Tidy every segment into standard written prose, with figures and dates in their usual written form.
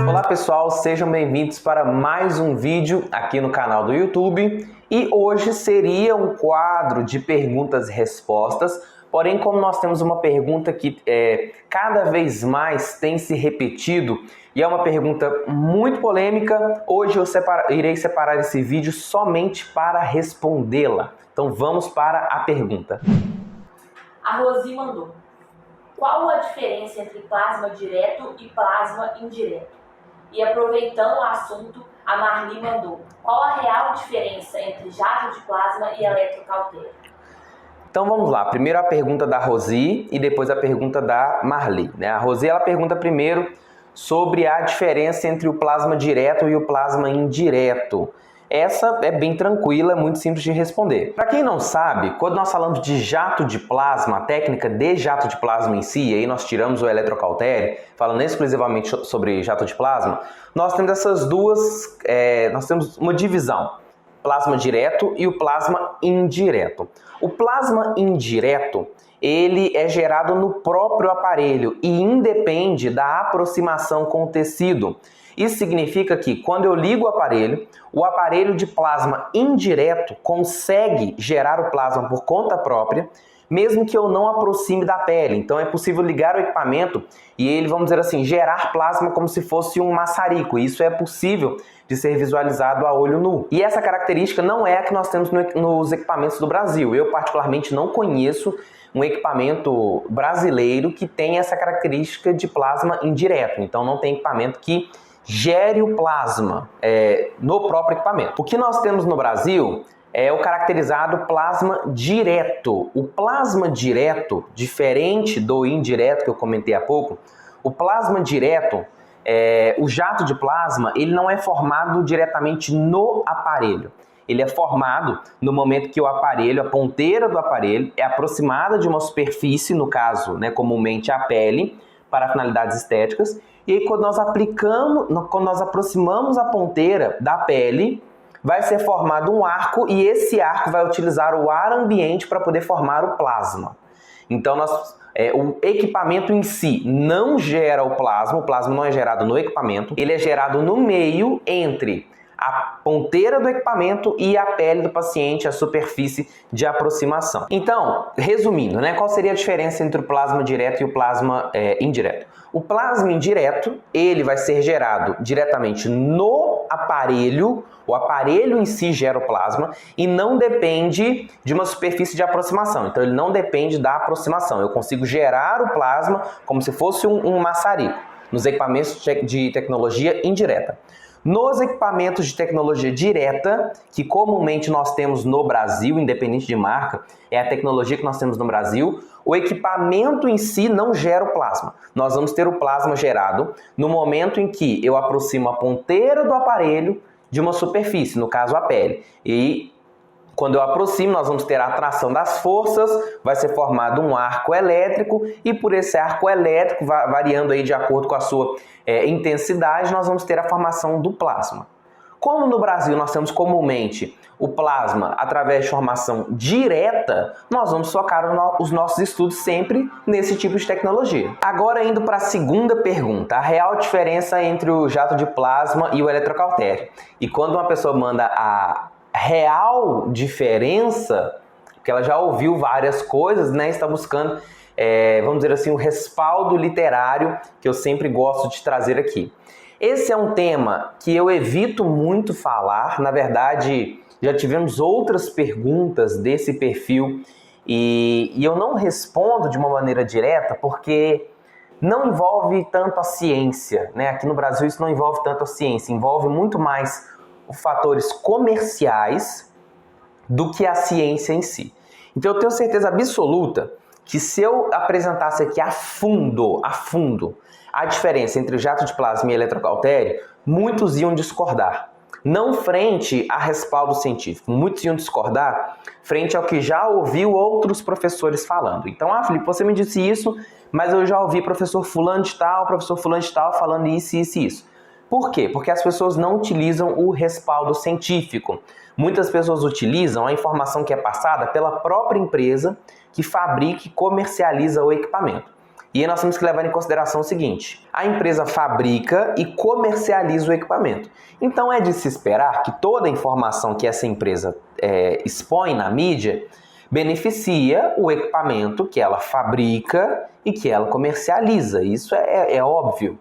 Olá pessoal, sejam bem-vindos para mais um vídeo aqui no canal do YouTube. E hoje seria um quadro de perguntas e respostas, porém como nós temos uma pergunta que cada vez mais tem se repetido e é uma pergunta muito polêmica, hoje eu irei separar esse vídeo somente para respondê-la. Então vamos para a pergunta. A Rosi mandou: qual a diferença entre plasma direto e plasma indireto? E aproveitando o assunto, a Marli mandou: qual a real diferença entre jato de plasma e eletrocautério? Então vamos lá, primeiro a pergunta da Rosi e depois a pergunta da Marli, né? A Rosi ela pergunta primeiro sobre a diferença entre o plasma direto e o plasma indireto. Essa é bem tranquila, muito simples de responder. Para quem não sabe, quando nós falamos de jato de plasma, a técnica de jato de plasma em si, e aí nós tiramos o eletrocautério, falando exclusivamente sobre jato de plasma, nós temos essas duas, nós temos uma divisão, plasma direto e o plasma indireto. O plasma indireto, ele é gerado no próprio aparelho e independe da aproximação com o tecido. Isso significa que quando eu ligo o aparelho de plasma indireto consegue gerar o plasma por conta própria, mesmo que eu não aproxime da pele. Então é possível ligar o equipamento e ele, vamos dizer assim, gerar plasma como se fosse um maçarico. Isso é possível de ser visualizado a olho nu. E essa característica não é a que nós temos nos equipamentos do Brasil. Eu particularmente não conheço um equipamento brasileiro que tem essa característica de plasma indireto. Então não tem equipamento que gere o plasma no próprio equipamento. O que nós temos no Brasil é o caracterizado plasma direto. O plasma direto, diferente do indireto que eu comentei há pouco, o plasma direto, o jato de plasma, ele não é formado diretamente no aparelho. Ele é formado no momento que o aparelho, a ponteira do aparelho, é aproximada de uma superfície, no caso, comumente a pele, para finalidades estéticas, e aí quando nós aproximamos a ponteira da pele, vai ser formado um arco e esse arco vai utilizar o ar ambiente para poder formar o plasma. Então o equipamento em si não gera o plasma não é gerado no equipamento, ele é gerado no meio entre a ponteira do equipamento e a pele do paciente, a superfície de aproximação. Então, resumindo, qual seria a diferença entre o plasma direto e o plasma indireto? O plasma indireto, ele vai ser gerado diretamente no aparelho, o aparelho em si gera o plasma e não depende de uma superfície de aproximação. Então, ele não depende da aproximação. Eu consigo gerar o plasma como se fosse um maçarico nos equipamentos de tecnologia indireta. Nos equipamentos de tecnologia direta, que comumente nós temos no Brasil, independente de marca, é a tecnologia que nós temos no Brasil, o equipamento em si não gera o plasma. Nós vamos ter o plasma gerado no momento em que eu aproximo a ponteira do aparelho de uma superfície, no caso a pele. E quando eu aproximo, nós vamos ter a atração das forças, vai ser formado um arco elétrico e por esse arco elétrico, variando aí de acordo com a sua intensidade, nós vamos ter a formação do plasma. Como no Brasil nós temos comumente o plasma através de formação direta, nós vamos focar os nossos estudos sempre nesse tipo de tecnologia. Agora indo para a segunda pergunta, a real diferença entre o jato de plasma e o eletrocautério. E quando uma pessoa manda a real diferença, porque ela já ouviu várias coisas, está buscando, vamos dizer assim, o respaldo literário que eu sempre gosto de trazer aqui. Esse é um tema que eu evito muito falar, na verdade já tivemos outras perguntas desse perfil e eu não respondo de uma maneira direta porque não envolve tanto a ciência, Aqui no Brasil isso não envolve tanto a ciência, envolve muito mais os fatores comerciais do que a ciência em si. Então eu tenho certeza absoluta que se eu apresentasse aqui a fundo a diferença entre jato de plasma e eletrocautério, muitos iam discordar. Não frente a respaldo científico, muitos iam discordar frente ao que já ouviu outros professores falando. Então, Felipe, você me disse isso, mas eu já ouvi professor fulano de tal falando isso, isso e isso. Por quê? Porque as pessoas não utilizam o respaldo científico. Muitas pessoas utilizam a informação que é passada pela própria empresa que fabrica e comercializa o equipamento. E aí nós temos que levar em consideração o seguinte: a empresa fabrica e comercializa o equipamento. Então é de se esperar que toda a informação que essa empresa expõe na mídia beneficia o equipamento que ela fabrica e que ela comercializa. Isso é óbvio.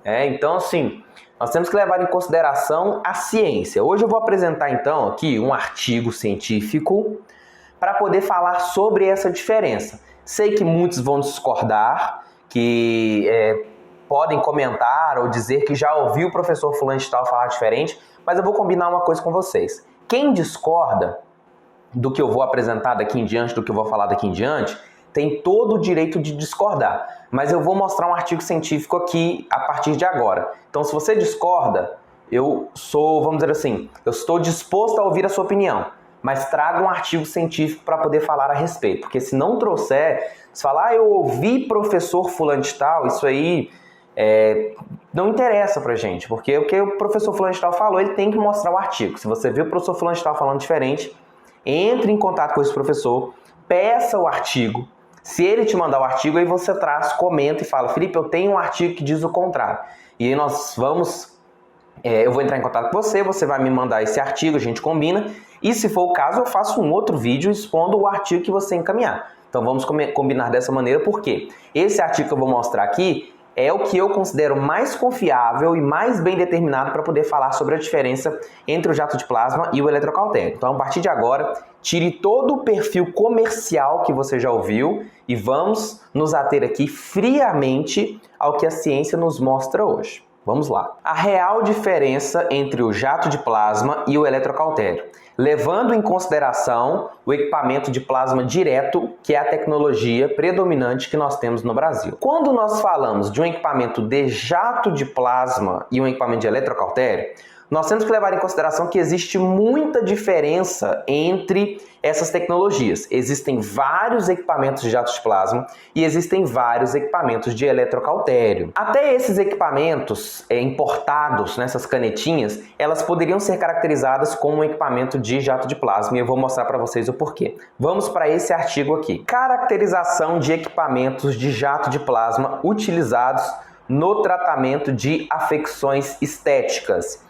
Então, assim, nós temos que levar em consideração a ciência. Hoje eu vou apresentar, então, aqui um artigo científico para poder falar sobre essa diferença. Sei que muitos vão discordar, que podem comentar ou dizer que já ouviu o professor fulano de tal falar diferente, mas eu vou combinar uma coisa com vocês. Quem discorda do que eu vou apresentar daqui em diante, do que eu vou falar daqui em diante, tem todo o direito de discordar. Mas eu vou mostrar um artigo científico aqui a partir de agora. Então, se você discorda, eu sou, vamos dizer assim, eu estou disposto a ouvir a sua opinião, mas traga um artigo científico para poder falar a respeito. Porque se não trouxer, se falar, eu ouvi professor fulano de tal, isso aí não interessa pra gente. Porque o que o professor fulano de tal falou, ele tem que mostrar o artigo. Se você viu o professor fulano de tal falando diferente, entre em contato com esse professor, peça o artigo. Se ele te mandar o artigo, aí você traz, comenta e fala: Felipe, eu tenho um artigo que diz o contrário. E aí nós vamos, eu vou entrar em contato com você, você vai me mandar esse artigo, a gente combina. E se for o caso, eu faço um outro vídeo expondo o artigo que você encaminhar. Então vamos combinar dessa maneira, porque esse artigo que eu vou mostrar aqui é o que eu considero mais confiável e mais bem determinado para poder falar sobre a diferença entre o jato de plasma e o eletrocautério. Então, a partir de agora, tire todo o perfil comercial que você já ouviu e vamos nos ater aqui friamente ao que a ciência nos mostra hoje. Vamos lá. A real diferença entre o jato de plasma e o eletrocautério, levando em consideração o equipamento de plasma direto, que é a tecnologia predominante que nós temos no Brasil. Quando nós falamos de um equipamento de jato de plasma e um equipamento de eletrocautério, nós temos que levar em consideração que existe muita diferença entre essas tecnologias. Existem vários equipamentos de jato de plasma e existem vários equipamentos de eletrocautério. Até esses equipamentos importados, nessas canetinhas, elas poderiam ser caracterizadas como um equipamento de jato de plasma e eu vou mostrar para vocês o porquê. Vamos para esse artigo aqui. Caracterização de equipamentos de jato de plasma utilizados no tratamento de afecções estéticas.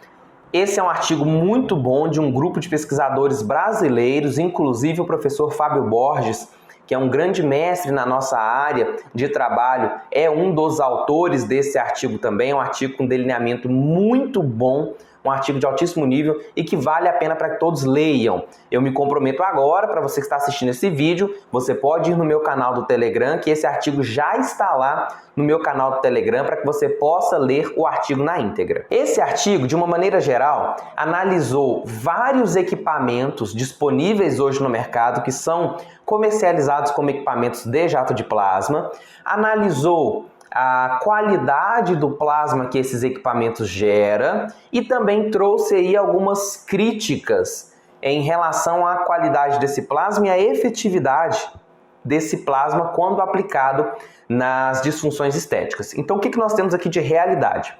Esse é um artigo muito bom de um grupo de pesquisadores brasileiros, inclusive o professor Fábio Borges, que é um grande mestre na nossa área de trabalho, é um dos autores desse artigo também. É um artigo com delineamento muito bom, um artigo de altíssimo nível e que vale a pena para que todos leiam. Eu me comprometo agora, para você que está assistindo esse vídeo, você pode ir no meu canal do Telegram, que esse artigo já está lá no meu canal do Telegram, para que você possa ler o artigo na íntegra. Esse artigo, de uma maneira geral, analisou vários equipamentos disponíveis hoje no mercado que são comercializados como equipamentos de jato de plasma, analisou a qualidade do plasma que esses equipamentos geram e também trouxe aí algumas críticas em relação à qualidade desse plasma e à efetividade desse plasma quando aplicado nas disfunções estéticas. Então, o que nós temos aqui de realidade?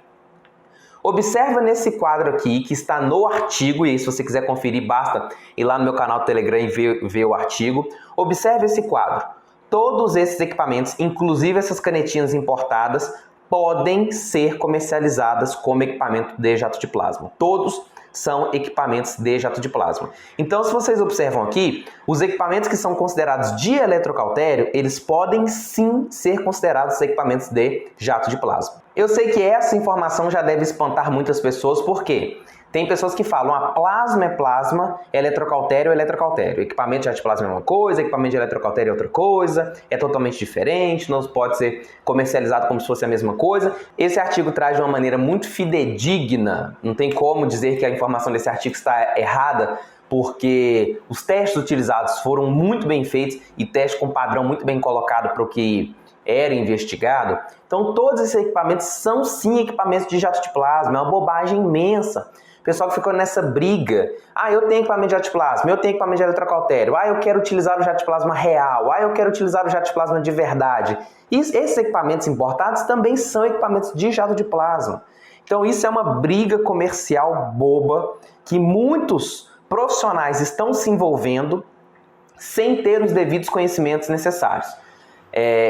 Observa nesse quadro aqui, que está no artigo, e aí, se você quiser conferir, basta ir lá no meu canal do Telegram e ver o artigo. Observe esse quadro. Todos esses equipamentos, inclusive essas canetinhas importadas, podem ser comercializadas como equipamento de jato de plasma. Todos são equipamentos de jato de plasma. Então, se vocês observam aqui, os equipamentos que são considerados de eletrocautério, eles podem sim ser considerados equipamentos de jato de plasma. Eu sei que essa informação já deve espantar muitas pessoas, por quê? Tem pessoas que falam, plasma é plasma, eletrocautério é eletrocautério. Equipamento de jato de plasma é uma coisa, equipamento de eletrocautério é outra coisa, é totalmente diferente, não pode ser comercializado como se fosse a mesma coisa. Esse artigo traz de uma maneira muito fidedigna, não tem como dizer que a informação desse artigo está errada, porque os testes utilizados foram muito bem feitos e testes com padrão muito bem colocado para o que era investigado. Então todos esses equipamentos são sim equipamentos de jato de plasma, é uma bobagem imensa. O pessoal que ficou nessa briga, eu tenho equipamento de jato de plasma, eu tenho equipamento de eletrocautério, eu quero utilizar o jato de plasma real, eu quero utilizar o jato de plasma de verdade. E esses equipamentos importados também são equipamentos de jato de plasma. Então isso é uma briga comercial boba que muitos profissionais estão se envolvendo sem ter os devidos conhecimentos necessários.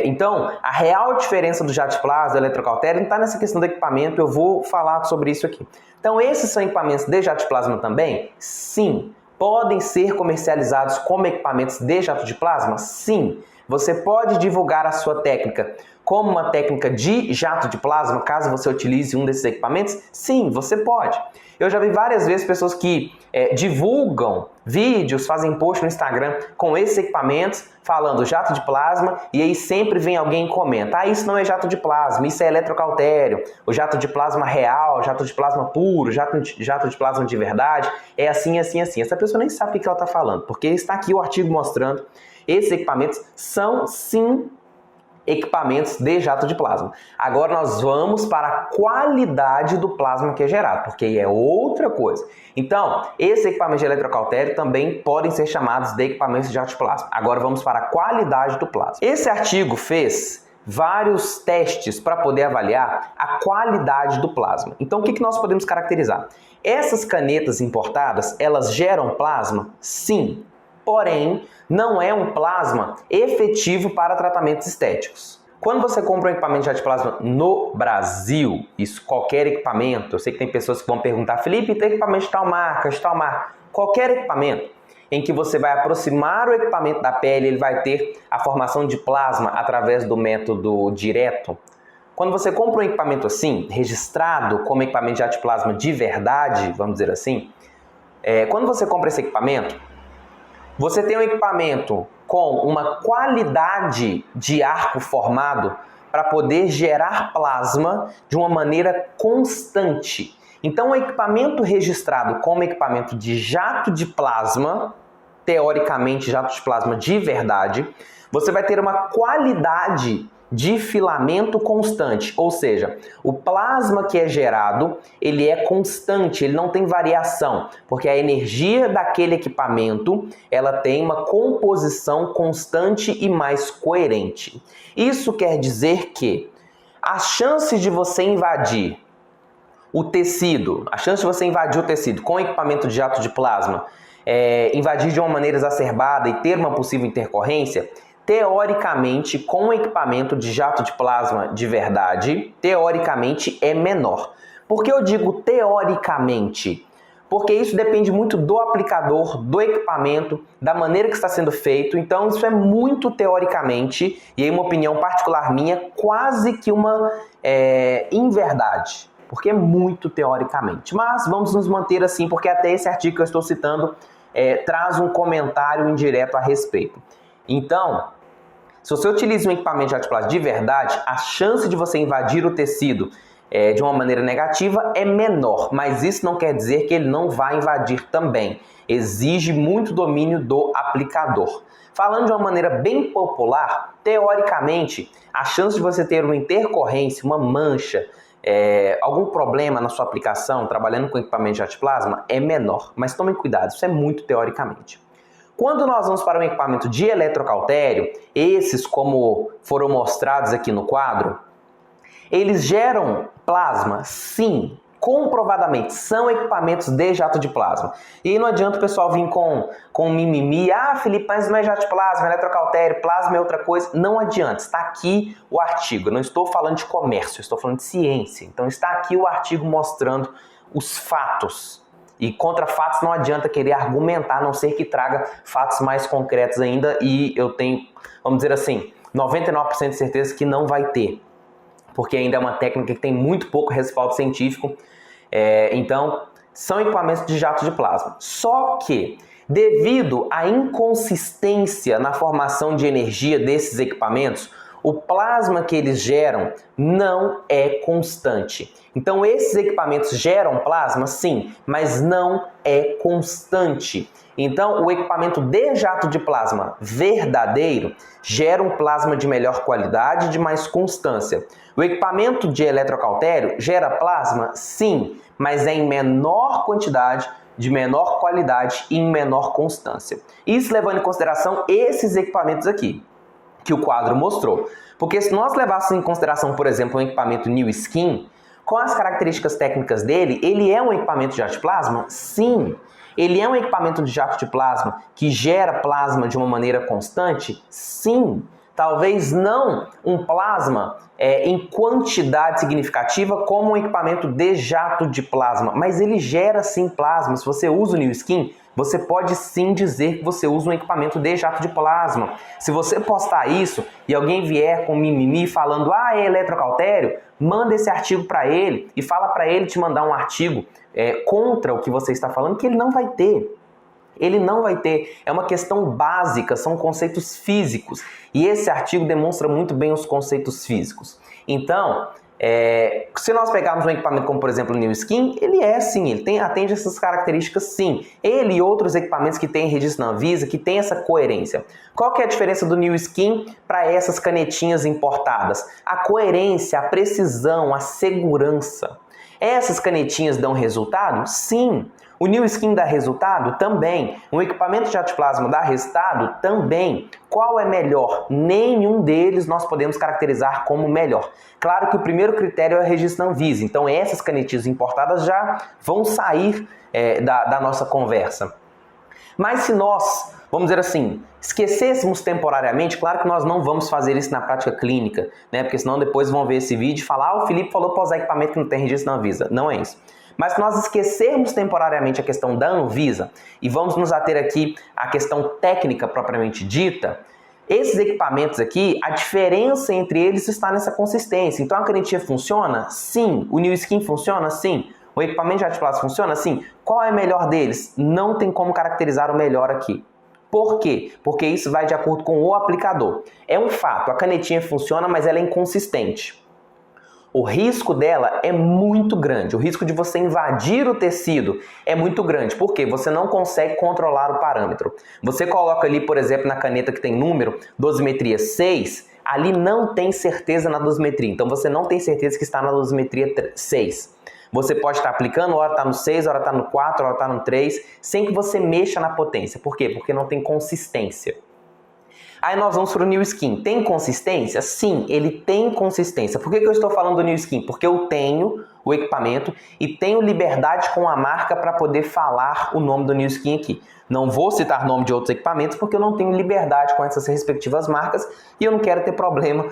Então, a real diferença do jato de plasma, do eletrocautério, não está nessa questão do equipamento, eu vou falar sobre isso aqui. Então, esses são equipamentos de jato de plasma também? Sim. Podem ser comercializados como equipamentos de jato de plasma? Sim. Você pode divulgar a sua técnica como uma técnica de jato de plasma, caso você utilize um desses equipamentos? Sim, você pode. Eu já vi várias vezes pessoas que divulgam vídeos, fazem post no Instagram com esses equipamentos, falando jato de plasma, e aí sempre vem alguém e comenta: isso não é jato de plasma, isso é eletrocautério, o jato de plasma real, jato de plasma puro, jato de plasma de verdade, é assim, assim, assim. Essa pessoa nem sabe o que ela está falando, porque está aqui o artigo mostrando. Esses equipamentos são, sim, equipamentos de jato de plasma. Agora nós vamos para a qualidade do plasma que é gerado, porque aí é outra coisa. Então, esses equipamentos de eletrocautério também podem ser chamados de equipamentos de jato de plasma. Agora vamos para a qualidade do plasma. Esse artigo fez vários testes para poder avaliar a qualidade do plasma. Então, o que nós podemos caracterizar? Essas canetas importadas, elas geram plasma? Sim. Porém, não é um plasma efetivo para tratamentos estéticos. Quando você compra um equipamento de jato de plasma no Brasil, isso qualquer equipamento, eu sei que tem pessoas que vão perguntar: Felipe, tem equipamento de tal marca, de tal marca. Qualquer equipamento em que você vai aproximar o equipamento da pele, ele vai ter a formação de plasma através do método direto. Quando você compra um equipamento assim, registrado como equipamento de jato de plasma de verdade, vamos dizer assim, quando você compra esse equipamento, você tem um equipamento com uma qualidade de arco formado para poder gerar plasma de uma maneira constante. Então, o equipamento registrado como equipamento de jato de plasma, teoricamente jato de plasma de verdade, você vai ter uma qualidade de filamento constante, ou seja, o plasma que é gerado, ele é constante, ele não tem variação, porque a energia daquele equipamento, ela tem uma composição constante e mais coerente. Isso quer dizer que a chance de você invadir o tecido, com equipamento de jato de plasma, invadir de uma maneira exacerbada e ter uma possível intercorrência, teoricamente, com o equipamento de jato de plasma de verdade, teoricamente é menor. Por que eu digo teoricamente? Porque isso depende muito do aplicador, do equipamento, da maneira que está sendo feito. Então isso é muito teoricamente, e aí uma opinião particular minha, quase que uma inverdade. Porque é muito teoricamente. Mas vamos nos manter assim, porque até esse artigo que eu estou citando traz um comentário indireto a respeito. Então, se você utiliza um equipamento de jato de plasma de verdade, a chance de você invadir o tecido de uma maneira negativa é menor, mas isso não quer dizer que ele não vai invadir também. Exige muito domínio do aplicador. Falando de uma maneira bem popular, teoricamente, a chance de você ter uma intercorrência, uma mancha, algum problema na sua aplicação, trabalhando com equipamento de jato de plasma, é menor. Mas tomem cuidado, isso é muito teoricamente. Quando nós vamos para um equipamento de eletrocautério, esses como foram mostrados aqui no quadro, eles geram plasma? Sim, comprovadamente, são equipamentos de jato de plasma. E aí não adianta o pessoal vir com mimimi: Felipe, mas não é jato de plasma, é eletrocautério, plasma é outra coisa. Não adianta, está aqui o artigo. Eu não estou falando de comércio, eu estou falando de ciência. Então está aqui o artigo mostrando os fatos. E contra fatos não adianta querer argumentar, a não ser que traga fatos mais concretos ainda, e eu tenho, vamos dizer assim, 99% de certeza que não vai ter, porque ainda é uma técnica que tem muito pouco respaldo científico. Então, são equipamentos de jato de plasma. Só que, devido à inconsistência na formação de energia desses equipamentos, o plasma que eles geram não é constante. Então, esses equipamentos geram plasma, sim, mas não é constante. Então, o equipamento de jato de plasma verdadeiro gera um plasma de melhor qualidade e de mais constância. O equipamento de eletrocautério gera plasma, sim, mas é em menor quantidade, de menor qualidade e em menor constância. Isso levando em consideração esses equipamentos aqui, que o quadro mostrou. Porque se nós levássemos em consideração, por exemplo, um equipamento New Skin, Quais as características técnicas dele? Ele é um equipamento de jato de plasma? Sim. Ele é um equipamento de jato de plasma que gera plasma de uma maneira constante? Sim. Talvez não um plasma em quantidade significativa como um equipamento de jato de plasma, mas ele gera sim plasma. Se você usa o New Skin, você pode sim dizer que você usa um equipamento de jato de plasma. Se você postar isso e alguém vier com mimimi falando é eletrocautério, manda esse artigo para ele e fala para ele te mandar um artigo contra o que você está falando, que ele não vai ter. Ele não vai ter. É uma questão básica, são conceitos físicos. E esse artigo demonstra muito bem os conceitos físicos. Então, se nós pegarmos um equipamento como, por exemplo, o New Skin, ele sim, ele atende essas características sim. Ele e outros equipamentos que têm registro na Anvisa, que têm essa coerência. Qual que é a diferença do New Skin para essas canetinhas importadas? A coerência, a precisão, a segurança. Essas canetinhas dão resultado? Sim. O New Skin dá resultado? Também. Um equipamento de jato de plasma dá resultado? Também. Qual é melhor? Nenhum deles nós podemos caracterizar como melhor. Claro que o primeiro critério é o registro da Anvisa, então essas canetinhas importadas já vão sair da nossa conversa. Mas se nós, vamos dizer assim, esquecêssemos temporariamente, claro que nós não vamos fazer isso na prática clínica, né? Porque senão depois vão ver esse vídeo e falar o Felipe falou para usar equipamento que não tem registro da Anvisa. Não é isso. Mas se nós esquecermos temporariamente a questão da Anvisa e vamos nos ater aqui à questão técnica propriamente dita, esses equipamentos aqui, a diferença entre eles está nessa consistência. Então a canetinha funciona? Sim. O New Skin funciona? Sim. O equipamento de jato de plasma funciona? Sim. Qual é o melhor deles? Não tem como caracterizar o melhor aqui. Por quê? Porque isso vai de acordo com o aplicador. É um fato, a canetinha funciona, mas ela é inconsistente. O risco dela é muito grande. O risco de você invadir o tecido é muito grande. Por quê? Você não consegue controlar o parâmetro. Você coloca ali, por exemplo, na caneta que tem número, dosimetria 6, ali não tem certeza na dosimetria. Então você não tem certeza que está na dosimetria 6. Você pode estar aplicando, hora está no 6, hora está no 4, hora está no 3, sem que você mexa na potência. Por quê? Porque não tem consistência. Aí nós vamos para o New Skin. Tem consistência? Sim, ele tem consistência. Por que eu estou falando do New Skin? Porque eu tenho o equipamento e tenho liberdade com a marca para poder falar o nome do New Skin aqui. Não vou citar nome de outros equipamentos porque eu não tenho liberdade com essas respectivas marcas e eu não quero ter problema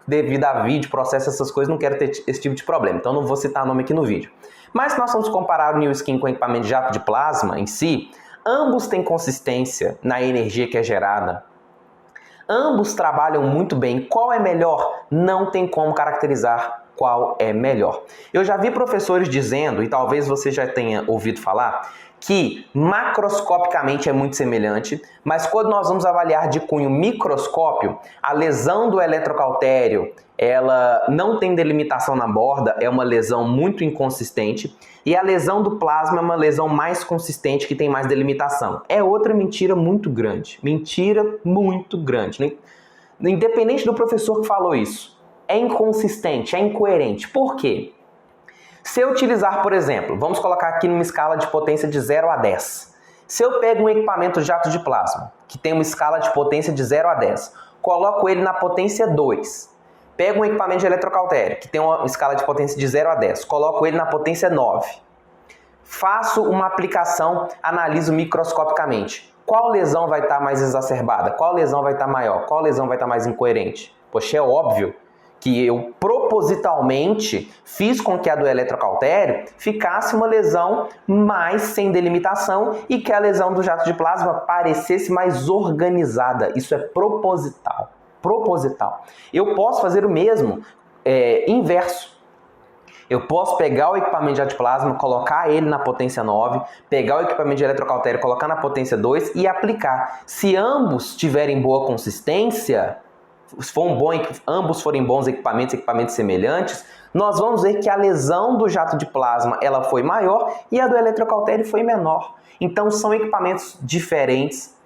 devido a vídeo, processo, essas coisas, não quero ter esse tipo de problema. Então não vou citar nome aqui no vídeo. Mas se nós vamos comparar o New Skin com o equipamento de jato de plasma em si, ambos têm consistência na energia que é gerada. Ambos trabalham muito bem. Qual é melhor? Não tem como caracterizar qual é melhor. Eu já vi professores dizendo, e talvez você já tenha ouvido falar, que macroscopicamente é muito semelhante, mas quando nós vamos avaliar de cunho microscópio, a lesão do eletrocautério, ela não tem delimitação na borda, é uma lesão muito inconsistente, e a lesão do plasma é uma lesão mais consistente, que tem mais delimitação. É outra mentira muito grande. Mentira muito grande. Independente do professor que falou isso, é inconsistente, é incoerente. Por quê? Se eu utilizar, por exemplo, vamos colocar aqui numa escala de potência de 0 a 10. Se eu pego um equipamento jato de plasma, que tem uma escala de potência de 0 a 10, coloco ele na potência 2. Pego um equipamento de eletrocautério, que tem uma escala de potência de 0 a 10, coloco ele na potência 9. Faço uma aplicação, analiso microscopicamente. Qual lesão vai estar mais exacerbada? Qual lesão vai estar maior? Qual lesão vai estar mais incoerente? Poxa, é óbvio que eu propositalmente fiz com que a do eletrocautério ficasse uma lesão mais sem delimitação e que a lesão do jato de plasma parecesse mais organizada. Isso é proposital. Proposital. Eu posso fazer o mesmo inverso. Eu posso pegar o equipamento de jato de plasma, colocar ele na potência 9, pegar o equipamento de eletrocautério, colocar na potência 2 e aplicar. Se ambos tiverem boa consistência, se ambos forem bons equipamentos semelhantes, nós vamos ver que a lesão do jato de plasma ela foi maior e a do eletrocautério foi menor. Então são equipamentos diferentes.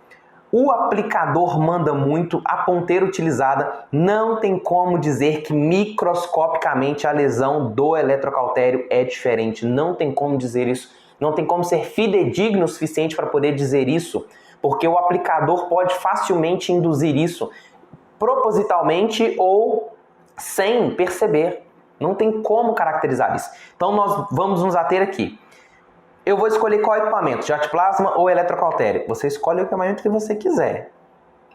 O aplicador manda muito, a ponteira utilizada não tem como dizer que microscopicamente a lesão do eletrocautério é diferente. Não tem como dizer isso. Não tem como ser fidedigno o suficiente para poder dizer isso, porque o aplicador pode facilmente induzir isso, propositalmente ou sem perceber. Não tem como caracterizar isso. Então nós vamos nos ater aqui. Eu vou escolher qual equipamento, jato de plasma ou eletrocautério. Você escolhe o equipamento que você quiser.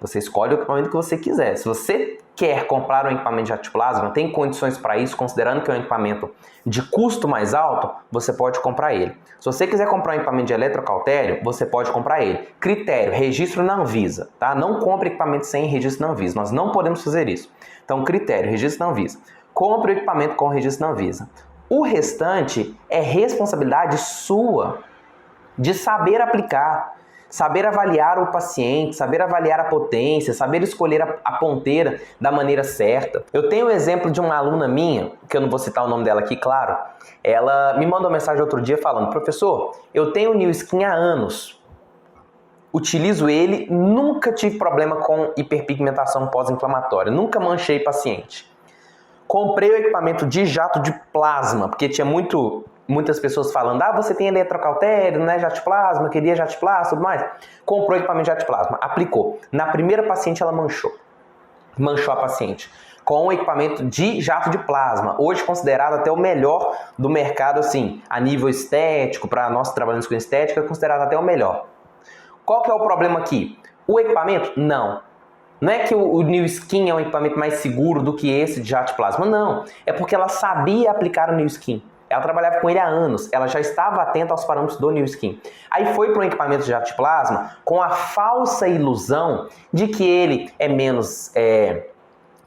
Você escolhe o equipamento que você quiser. Se você quer comprar um equipamento de jato de plasma, tem condições para isso, considerando que é um equipamento de custo mais alto, você pode comprar ele. Se você quiser comprar um equipamento de eletrocautério, você pode comprar ele. Critério, registro na Anvisa, tá? Não compre equipamento sem registro na Anvisa. Nós não podemos fazer isso. Então, critério, registro na Anvisa. Compre o equipamento com registro na Anvisa. O restante é responsabilidade sua de saber aplicar, saber avaliar o paciente, saber avaliar a potência, saber escolher a ponteira da maneira certa. Eu tenho o exemplo de uma aluna minha, que eu não vou citar o nome dela aqui, claro. Ela me mandou uma mensagem outro dia falando: professor, eu tenho o New Skin há anos. Utilizo ele, nunca tive problema com hiperpigmentação pós-inflamatória, nunca manchei paciente. Comprei o equipamento de jato de plasma, porque tinha muitas pessoas falando: ah, você tem eletrocautério, né, jato de plasma, queria jato de plasma, tudo mais. Comprou o equipamento de jato de plasma, aplicou. Na primeira paciente ela manchou a paciente com o equipamento de jato de plasma, hoje considerado até o melhor do mercado, assim, a nível estético, para nós que trabalhamos com estética, é considerado até o melhor. Qual que é o problema aqui? O equipamento? Não. Não é que o New Skin é um equipamento mais seguro do que esse de jato de plasma, não. É porque ela sabia aplicar o New Skin. Ela trabalhava com ele há anos, ela já estava atenta aos parâmetros do New Skin. Aí foi para um equipamento de jato de plasma com a falsa ilusão de que ele é menos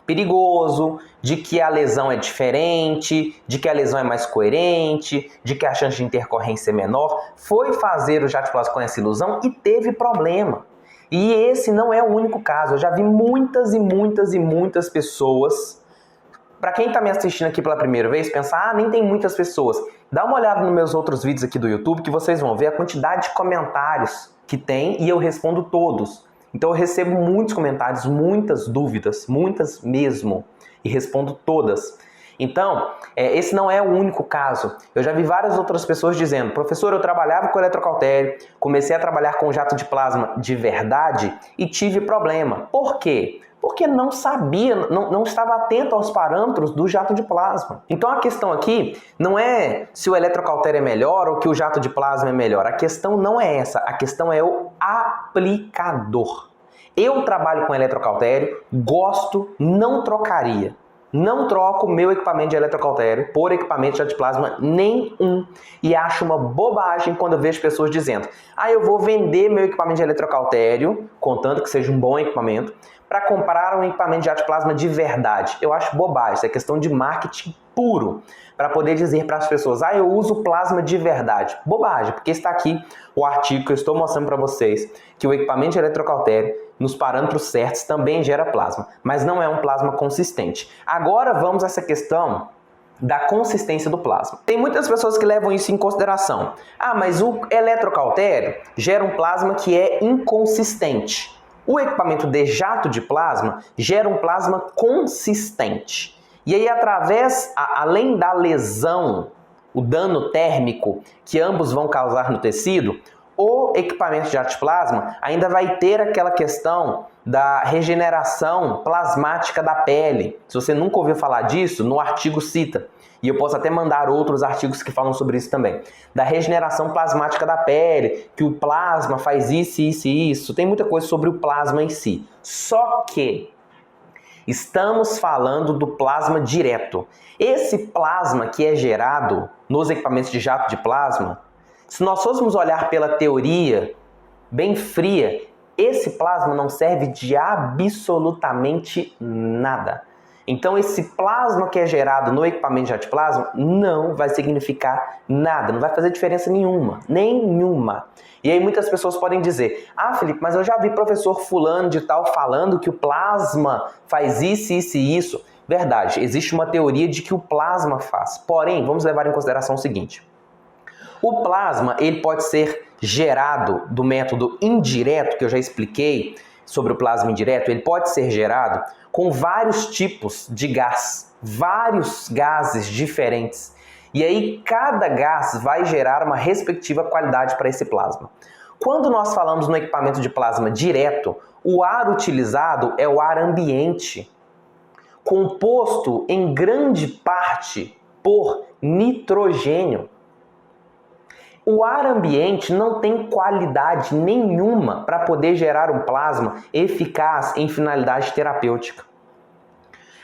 perigoso, de que a lesão é diferente, de que a lesão é mais coerente, de que a chance de intercorrência é menor. Foi fazer o jato de plasma com essa ilusão e teve problema. E esse não é o único caso. Eu já vi muitas e muitas e muitas pessoas. Para quem está me assistindo aqui pela primeira vez, pensar: ah, nem tem muitas pessoas. Dá uma olhada nos meus outros vídeos aqui do YouTube que vocês vão ver a quantidade de comentários que tem e eu respondo todos. Então eu recebo muitos comentários, muitas dúvidas, muitas mesmo, e respondo todas. Então, esse não é o único caso. Eu já vi várias outras pessoas dizendo: professor, eu trabalhava com eletrocautério, comecei a trabalhar com jato de plasma de verdade e tive problema. Por quê? Porque não sabia, não estava atento aos parâmetros do jato de plasma. Então a questão aqui não é se o eletrocautério é melhor ou que o jato de plasma é melhor. A questão não é essa, a questão é o aplicador. Eu trabalho com eletrocautério, gosto, não trocaria. Não troco meu equipamento de eletrocautério por equipamento de jato de plasma nenhum. E acho uma bobagem quando eu vejo pessoas dizendo: ah, eu vou vender meu equipamento de eletrocautério, contanto que seja um bom equipamento, para comprar um equipamento de jato de plasma de verdade. Eu acho bobagem, isso é questão de marketing puro, para poder dizer para as pessoas: ah, eu uso plasma de verdade. Bobagem, porque está aqui o artigo que eu estou mostrando para vocês, que o equipamento de eletrocautério, nos parâmetros certos, também gera plasma, mas não é um plasma consistente. Agora vamos a essa questão da consistência do plasma. Tem muitas pessoas que levam isso em consideração. Ah, mas o eletrocautério gera um plasma que é inconsistente. O equipamento de jato de plasma gera um plasma consistente. E aí, além da lesão, o dano térmico que ambos vão causar no tecido, o equipamento de jato de plasma ainda vai ter aquela questão da regeneração plasmática da pele. Se você nunca ouviu falar disso, no artigo cita. E eu posso até mandar outros artigos que falam sobre isso também. Da regeneração plasmática da pele, que o plasma faz isso, isso e isso. Tem muita coisa sobre o plasma em si. Só que estamos falando do plasma direto. Esse plasma que é gerado nos equipamentos de jato de plasma, se nós fôssemos olhar pela teoria bem fria, esse plasma não serve de absolutamente nada. Então esse plasma que é gerado no equipamento de jato de plasma não vai significar nada, não vai fazer diferença nenhuma. E aí muitas pessoas podem dizer: ah, Felipe, mas eu já vi professor fulano de tal falando que o plasma faz isso, isso e isso. Verdade, existe uma teoria de que o plasma faz. Porém, vamos levar em consideração o seguinte: o plasma ele pode ser gerado do método indireto, que eu já expliquei sobre o plasma indireto. Ele pode ser gerado com vários tipos de gás, vários gases diferentes. E aí cada gás vai gerar uma respectiva qualidade para esse plasma. Quando nós falamos no equipamento de plasma direto, o ar utilizado é o ar ambiente. composto em grande parte por nitrogênio. O ar ambiente não tem qualidade nenhuma para poder gerar um plasma eficaz em finalidade terapêutica.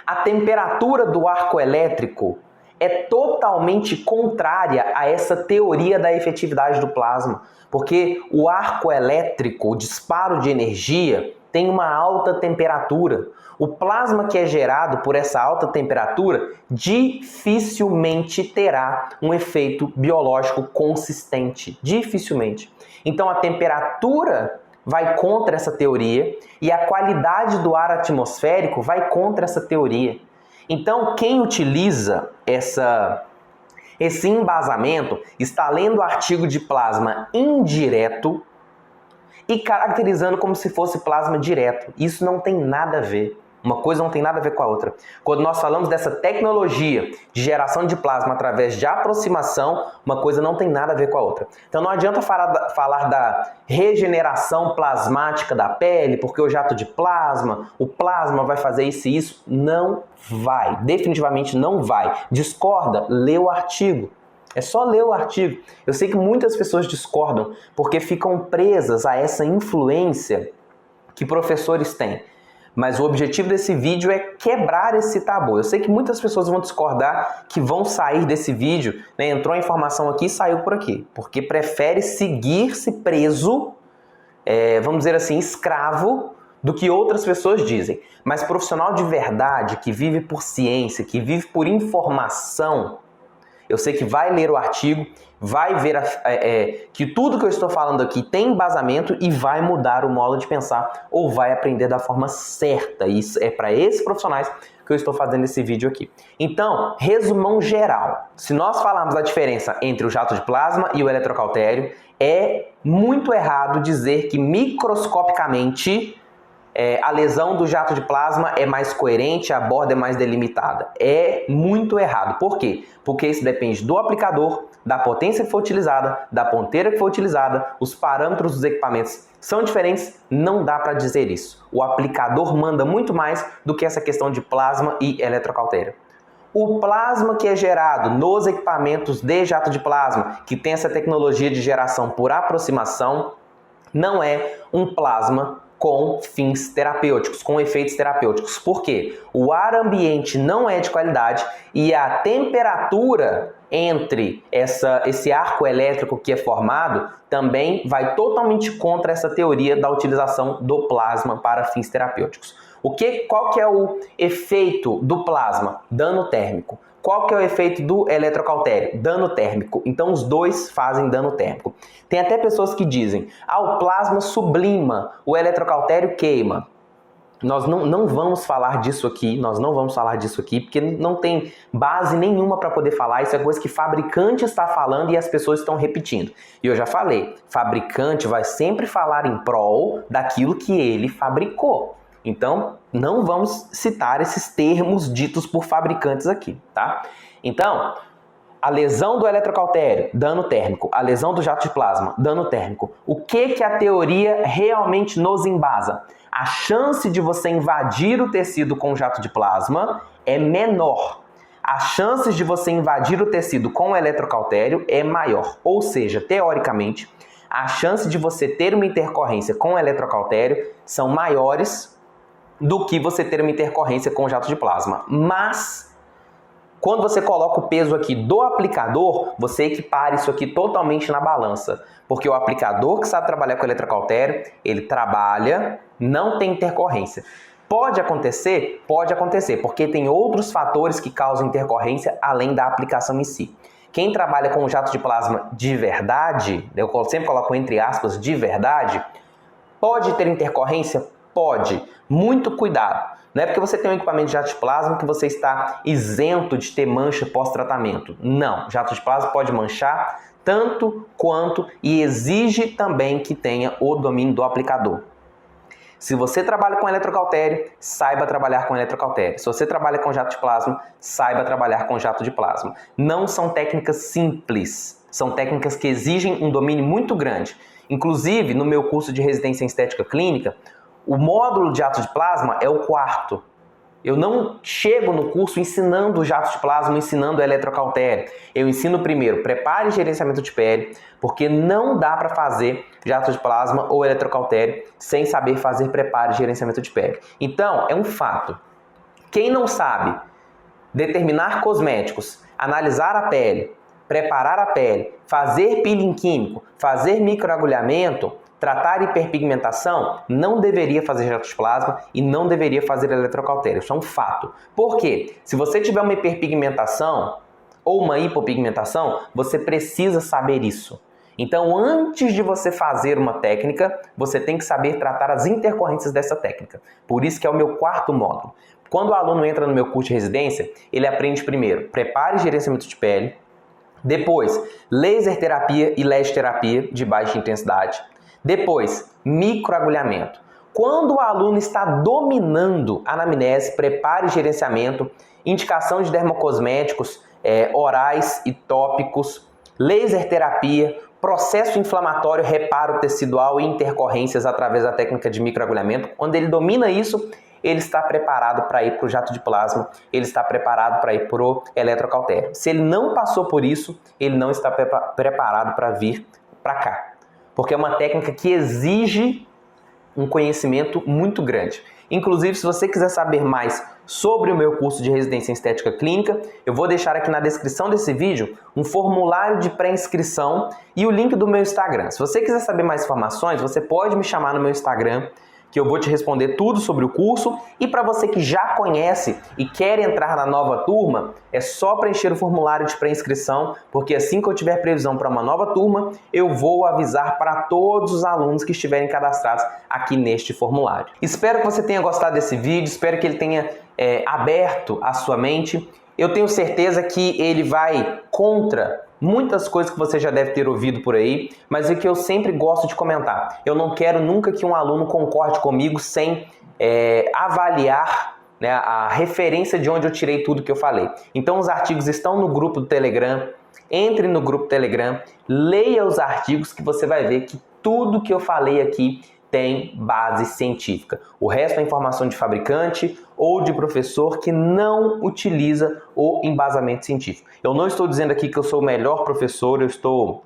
A temperatura do arco elétrico é totalmente contrária a essa teoria da efetividade do plasma, porque o arco elétrico, o disparo de energia, tem uma alta temperatura. O plasma que é gerado por essa alta temperatura dificilmente terá um efeito biológico consistente. Dificilmente. Então a temperatura vai contra essa teoria e a qualidade do ar atmosférico vai contra essa teoria. Então quem utiliza esse embasamento está lendo o artigo de plasma indireto e caracterizando como se fosse plasma direto. Isso não tem nada a ver. Uma coisa não tem nada a ver com a outra. Quando nós falamos dessa tecnologia de geração de plasma através de aproximação, uma coisa não tem nada a ver com a outra. Então não adianta falar da regeneração plasmática da pele, porque o jato de plasma, o plasma vai fazer isso e isso. Não vai. Definitivamente não vai. Discorda? Lê o artigo. É só ler o artigo. Eu sei que muitas pessoas discordam porque ficam presas a essa influência que professores têm. Mas o objetivo desse vídeo é quebrar esse tabu. Eu sei que muitas pessoas vão discordar, que vão sair desse vídeo, né? Entrou a informação aqui e saiu por aqui. Porque prefere seguir-se preso, vamos dizer assim, escravo, do que outras pessoas dizem. Mas profissional de verdade, que vive por ciência, que vive por informação, eu sei que vai ler o artigo, vai ver que tudo que eu estou falando aqui tem embasamento e vai mudar o modo de pensar ou vai aprender da forma certa. Isso é para esses profissionais que eu estou fazendo esse vídeo aqui. Então, resumão geral. Se nós falarmos da diferença entre o jato de plasma e o eletrocautério, é muito errado dizer que microscopicamente a lesão do jato de plasma é mais coerente, a borda é mais delimitada. É muito errado. Por quê? Porque isso depende do aplicador, da potência que foi utilizada, da ponteira que foi utilizada, os parâmetros dos equipamentos são diferentes, não dá para dizer isso. O aplicador manda muito mais do que essa questão de plasma e eletrocautério. O plasma que é gerado nos equipamentos de jato de plasma, que tem essa tecnologia de geração por aproximação, não é um plasma com fins terapêuticos, com efeitos terapêuticos. Por quê? O ar ambiente não é de qualidade e a temperatura entre esse arco elétrico que é formado também vai totalmente contra essa teoria da utilização do plasma para fins terapêuticos. Qual que é o efeito do plasma? Dano térmico. Qual que é o efeito do eletrocautério? Dano térmico. Então os dois fazem dano térmico. Tem até pessoas que dizem, o plasma sublima, o eletrocautério queima. Nós não vamos falar disso aqui, porque não tem base nenhuma para poder falar. Isso é coisa que fabricante está falando e as pessoas estão repetindo. E eu já falei, fabricante vai sempre falar em prol daquilo que ele fabricou. Então, não vamos citar esses termos ditos por fabricantes aqui, tá? Então, a lesão do eletrocautério, dano térmico. A lesão do jato de plasma, dano térmico. O que a teoria realmente nos embasa? A chance de você invadir o tecido com jato de plasma é menor. As chances de você invadir o tecido com o eletrocautério é maior. Ou seja, teoricamente, a chance de você ter uma intercorrência com o eletrocautério são maiores do que você ter uma intercorrência com o jato de plasma. Mas, quando você coloca o peso aqui do aplicador, você equipara isso aqui totalmente na balança. Porque o aplicador que sabe trabalhar com o eletrocautério, ele trabalha, não tem intercorrência. Pode acontecer? Pode acontecer, porque tem outros fatores que causam intercorrência além da aplicação em si. Quem trabalha com o jato de plasma de verdade, eu sempre coloco entre aspas, de verdade, pode ter intercorrência? Pode. Muito cuidado. Não é porque você tem um equipamento de jato de plasma que você está isento de ter mancha pós-tratamento. Não. Jato de plasma pode manchar tanto quanto e exige também que tenha o domínio do aplicador. Se você trabalha com eletrocautério, saiba trabalhar com eletrocautério. Se você trabalha com jato de plasma, saiba trabalhar com jato de plasma. Não são técnicas simples. São técnicas que exigem um domínio muito grande. Inclusive, no meu curso de residência em estética clínica, o módulo de jato de plasma é o quarto. Eu não chego no curso ensinando jatos de plasma, ensinando eletrocautério. Eu ensino primeiro preparo e gerenciamento de pele, porque não dá para fazer jatos de plasma ou eletrocautério sem saber fazer preparo e gerenciamento de pele. Então, é um fato. Quem não sabe determinar cosméticos, analisar a pele, preparar a pele, fazer peeling químico, fazer microagulhamento, tratar hiperpigmentação, não deveria fazer jatos de plasma e não deveria fazer eletrocautério. Isso é um fato. Por quê? Se você tiver uma hiperpigmentação ou uma hipopigmentação, você precisa saber isso. Então, antes de você fazer uma técnica, você tem que saber tratar as intercorrências dessa técnica. Por isso que é o meu quarto módulo. Quando o aluno entra no meu curso de residência, ele aprende primeiro preparo e gerenciamento de pele, depois laser terapia e LED terapia de baixa intensidade, depois microagulhamento. Quando o aluno está dominando anamnese, preparo e gerenciamento, indicação de dermocosméticos orais e tópicos, laser terapia, processo inflamatório, reparo tecidual e intercorrências através da técnica de microagulhamento, quando ele domina isso, ele está preparado para ir para o jato de plasma, ele está preparado para ir para o eletrocautério. Se ele não passou por isso, ele não está preparado para vir para cá. Porque é uma técnica que exige um conhecimento muito grande. Inclusive, se você quiser saber mais sobre o meu curso de residência em estética clínica, eu vou deixar aqui na descrição desse vídeo um formulário de pré-inscrição e o link do meu Instagram. Se você quiser saber mais informações, você pode me chamar no meu Instagram, que eu vou te responder tudo sobre o curso. E para você que já conhece e quer entrar na nova turma, é só preencher o formulário de pré-inscrição, porque assim que eu tiver previsão para uma nova turma, eu vou avisar para todos os alunos que estiverem cadastrados aqui neste formulário. Espero que você tenha gostado desse vídeo, espero que ele tenha aberto a sua mente. Eu tenho certeza que ele vai contra muitas coisas que você já deve ter ouvido por aí, mas é que eu sempre gosto de comentar. Eu não quero nunca que um aluno concorde comigo sem avaliar, né, a referência de onde eu tirei tudo que eu falei. Então os artigos estão no grupo do Telegram, entre no grupo do Telegram, leia os artigos que você vai ver que tudo que eu falei aqui tem base científica. O resto é informação de fabricante ou de professor que não utiliza o embasamento científico. Eu não estou dizendo aqui que eu sou o melhor professor, eu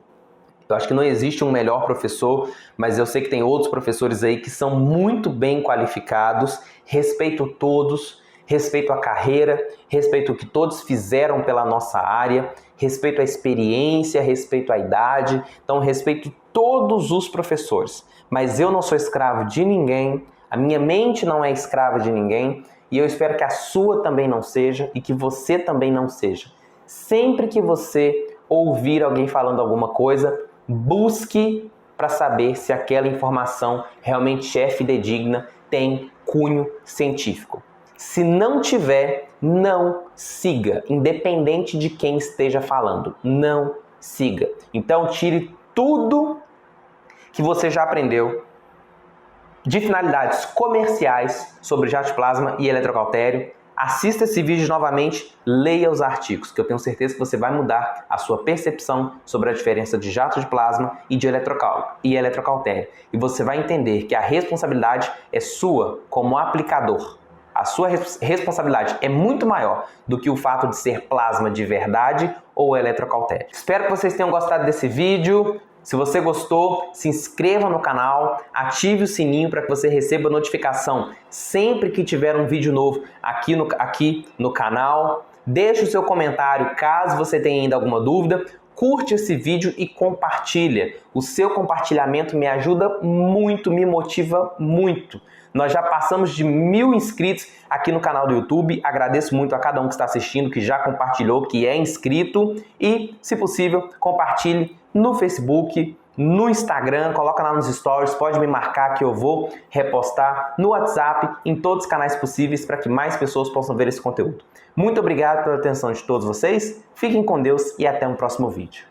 acho que não existe um melhor professor, mas eu sei que tem outros professores aí que são muito bem qualificados, respeito todos, respeito a carreira, respeito o que todos fizeram pela nossa área, respeito a experiência, respeito a idade, então respeito todos os professores. Mas eu não sou escravo de ninguém, a minha mente não é escrava de ninguém e eu espero que a sua também não seja e que você também não seja. Sempre que você ouvir alguém falando alguma coisa, busque para saber se aquela informação realmente é fidedigna, tem cunho científico. Se não tiver, não siga, independente de quem esteja falando, não siga. Então tire tudo que você já aprendeu de finalidades comerciais sobre jato de plasma e eletrocautério. Assista esse vídeo novamente, leia os artigos, que eu tenho certeza que você vai mudar a sua percepção sobre a diferença de jato de plasma e de eletrocautério. E você vai entender que a responsabilidade é sua como aplicador. A sua responsabilidade é muito maior do que o fato de ser plasma de verdade ou eletrocautério. Espero que vocês tenham gostado desse vídeo. Se você gostou, se inscreva no canal, ative o sininho para que você receba notificação sempre que tiver um vídeo novo aqui no canal. Deixe o seu comentário caso você tenha ainda alguma dúvida. Curte esse vídeo e compartilha. O seu compartilhamento me ajuda muito, me motiva muito. Nós já passamos de 1000 inscritos aqui no canal do YouTube. Agradeço muito a cada um que está assistindo, que já compartilhou, que é inscrito. E, se possível, compartilhe no Facebook, no Instagram, coloca lá nos stories, pode me marcar que eu vou repostar no WhatsApp, em todos os canais possíveis para que mais pessoas possam ver esse conteúdo. Muito obrigado pela atenção de todos vocês, fiquem com Deus e até um próximo vídeo.